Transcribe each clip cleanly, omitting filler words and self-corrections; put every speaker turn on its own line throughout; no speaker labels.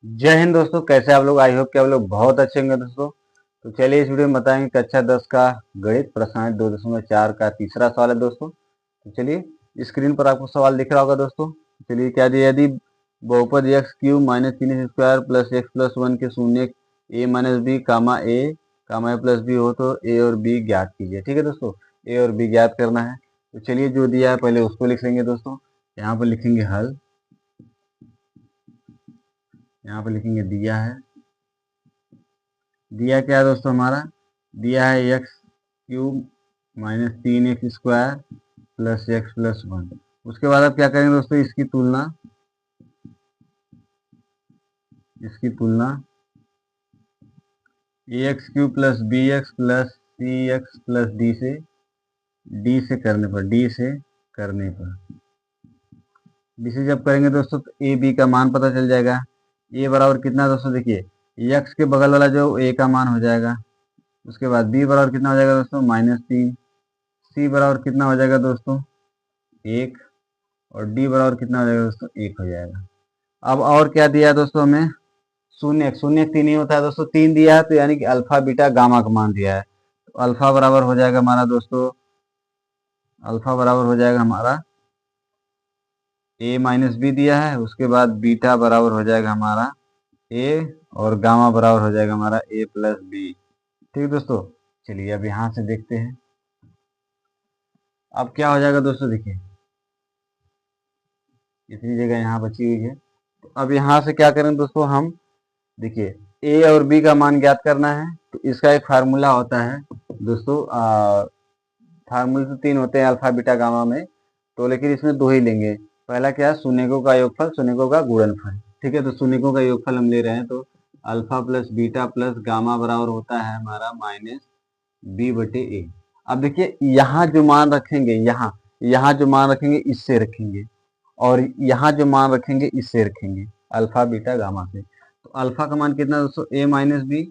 जय हिंद दोस्तों, कैसे आप लोग। आई होप कि आप लोग बहुत अच्छे होंगे दोस्तों। तो चलिए इस वीडियो में बताएंगे कक्षा 10 का गणित प्रश्न 2.4 का तीसरा सवाल है दोस्तों। तो चलिए स्क्रीन पर आपको सवाल दिख रहा होगा दोस्तों। चलिए क्या दिया, यदि बहुपद x cube minus 3 square plus x plus 1 के शून्य ए माइनस बी कामा ए प्लस बी हो तो ए और बी ज्ञात कीजिए। ठीक है दोस्तों, ए और बी ज्ञात करना है। तो चलिए जो दिया है पहले उसको लिख लेंगे दोस्तों। यहाँ पर लिखेंगे हल, यहाँ पर लिखेंगे दिया है। दिया क्या है दोस्तों हमारा, दिया है x cube minus 3 x square plus x plus 1। उसके बाद अब क्या करेंगे दोस्तों, इसकी तुलना a x cube plus b x plus c x plus d से जब करेंगे दोस्तों तो ए बी का मान पता चल जाएगा। ए बराबर कितना दोस्तों, देखिए एक्स के बगल वाला जो ए का मान हो जाएगा। उसके बाद बी बराबर कितना हो जाएगा दोस्तों, -3। सी बराबर कितना हो जाएगा दोस्तों, 1। और डी बराबर कितना हो जाएगा दोस्तों, 1 हो जाएगा। अब और क्या दिया है दोस्तों हमें, शून्य। शून्य 3 ही होता है दोस्तों, 3 दिया है तो यानी कि अल्फा बीटा गामा का मान दिया है। तो अल्फा बराबर हो जाएगा हमारा दोस्तों, अल्फा बराबर हो जाएगा हमारा ए माइनस बी दिया है। उसके बाद बीटा बराबर हो जाएगा हमारा ए, और गामा बराबर हो जाएगा हमारा ए प्लस बी। ठीक है दोस्तों, चलिए अब यहाँ से देखते हैं अब क्या हो जाएगा दोस्तों। देखिए इतनी जगह यहाँ बची हुई है, तो अब यहाँ से क्या करेंगे दोस्तों हम, देखिए ए और बी का मान ज्ञात करना है। तो इसका एक फार्मूला होता है दोस्तों, फार्मूले तो 3 होते हैं अल्फा बीटा गामा में, तो लेकिन इसमें 2 ही लेंगे। पहला क्या है, शून्यकों का योगफल, शून्यकों का गुणनफल। ठीक है, तो शून्यकों का योगफल हम ले रहे हैं, तो alpha plus beta plus gamma बराबर होता है हमारा -b/a। अब देखिए यहाँ जो मान रखेंगे, यहाँ जो मान रखेंगे इससे रखेंगे, और यहाँ जो मान रखेंगे इससे रखेंगे, अल्फा बीटा गामा से। तो अल्फा का मान कितना है दोस्तों, a minus b,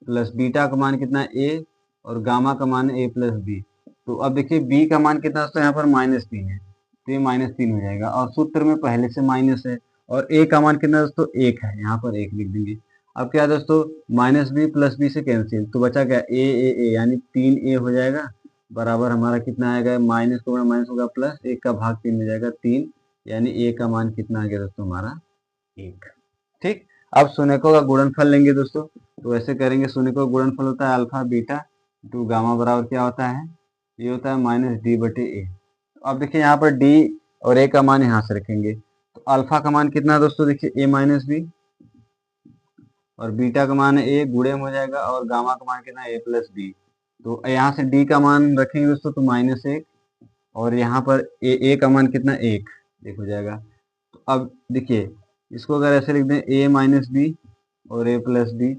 plus beta का मान कितना है a, और गामा का मान है a प्लस बी। तो अब देखिए b का मान कितना दोस्तों, यहाँ पर -3 है, तो ये -3 हो जाएगा, और सूत्र में पहले से माइनस है। और a का मान कितना दोस्तों, 1 है, यहाँ पर 1 लिख देंगे। अब क्या है दोस्तों, -b प्लस बी से कैंसिल, तो बचा क्या, ए यानी 3a हो जाएगा, बराबर हमारा कितना आएगा, माइनस को माइनस होगा प्लस 1 का भाग 3 हो जाएगा 3, यानी ए का मान कितना आ गया दोस्तों हमारा 1। ठीक, अब शून्यकों का गुणनफल लेंगे दोस्तों। तो ऐसे करेंगे, शून्यकों का गुणनफल होता है अल्फा बीटा टू गामा बराबर क्या होता है, ये होता है -d/a। तो अब देखिए यहाँ पर d और a का मान यहाँ से रखेंगे, तो अल्फा का मान कितना है दोस्तों, देखिए a माइनस बी, और बीटा का मान है a, गुणे में हो जाएगा, और गामा का मान कितना है a प्लस बी। तो यहाँ से d का मान रखेंगे दोस्तों तो -1, और यहाँ पर ए का मान कितना, 1 हो जाएगा। तो अब देखिए इसको अगर ऐसे लिख दें, a माइनस बी और a प्लस बी,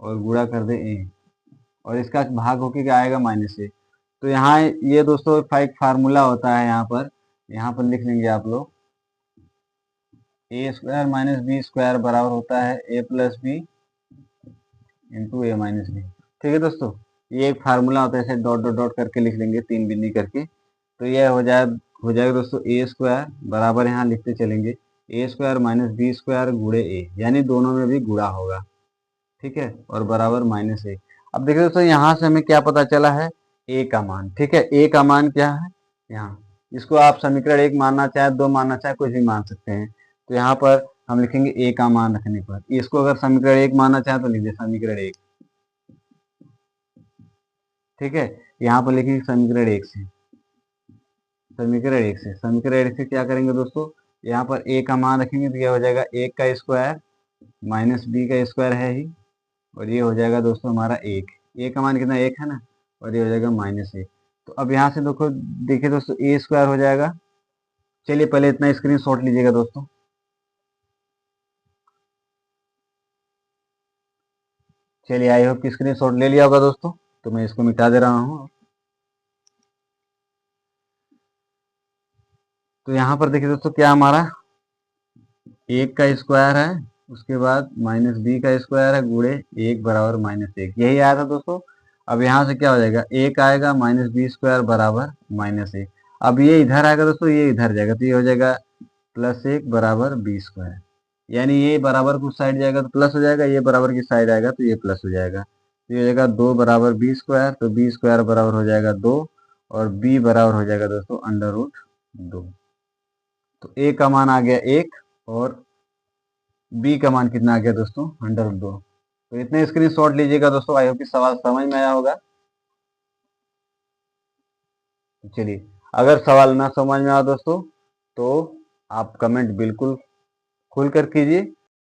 और गुणा कर दें a, और इसका भाग होके क्या आएगा, -1। तो यहाँ ये दोस्तों एक फार्मूला होता है, यहाँ पर लिख लेंगे आप लोग, a² माइनस बी स्क्वायर बराबर होता है a plus b into a minus b. ठीक है दोस्तों, ये एक फार्मूला होता है, ऐसे डॉट डॉट डॉट करके लिख लेंगे, 3 बिंदी करके। तो यह हो जाएगा दोस्तों a² बराबर, यहाँ लिखते चलेंगे a² माइनस बी स्क्वायर गुणे a, यानी दोनों में भी गुणा होगा। ठीक है, और बराबर -1। अब देखिए दोस्तों यहाँ से हमें क्या पता चला है, a का मान। ठीक है, a का मान क्या है, यहाँ इसको आप समीकरण 1 मानना चाहे, 2 मानना चाहे, कुछ भी मान सकते हैं। तो यहाँ पर हम लिखेंगे a का मान रखने पर, इसको अगर समीकरण 1 मानना चाहे तो लिख दे समीकरण 1। ठीक है, यहाँ पर लिखेंगे समीकरण 1 से, समीकरण 1 से क्या करेंगे दोस्तों, यहाँ पर a का मान रखेंगे तो यह हो जाएगा 1 का स्क्वायर माइनस बी का स्क्वायर है ही, और ये हो जाएगा दोस्तों हमारा 1। a का मान कितना, 1 है ना, और ये हो जाएगा -1। तो अब यहाँ से देखिए दोस्तों a² हो जाएगा। चलिए पहले इतना स्क्रीन शॉट लीजिएगा दोस्तों। चलिए आई होप कि स्क्रीन शॉट ले लिया होगा दोस्तों, तो मैं इसको मिटा दे रहा हूँ। तो यहाँ पर देखिए दोस्तों क्या हमारा 1 का स्क्वायर है, उसके बाद -b का स्क्वायर है, गुणे 1 बराबर -1, यही आया था दोस्तों। अब यहाँ से क्या हो जाएगा, 1 आएगा -b² बराबर -1। अब ये इधर आएगा दोस्तों, ये इधर जाएगा, तो ये हो जाएगा +1 बराबर b²। यानी ये बराबर कुछ साइड जाएगा तो प्लस हो जाएगा, ये बराबर की साइड आएगा तो ये प्लस हो जाएगा। तो ये हो जाएगा 2 = b², तो b² बराबर हो जाएगा 2, और b बराबर हो जाएगा दोस्तों √2। तो a का मान आ गया 1, और b का मान कितना आ गया दोस्तों √2। तो इतने स्क्रीनशॉट लीजिएगा दोस्तों। आई होप कि सवाल समझ में आया होगा। चलिए, अगर सवाल ना समझ में आया दोस्तों तो आप कमेंट बिल्कुल खुल कर कीजिए।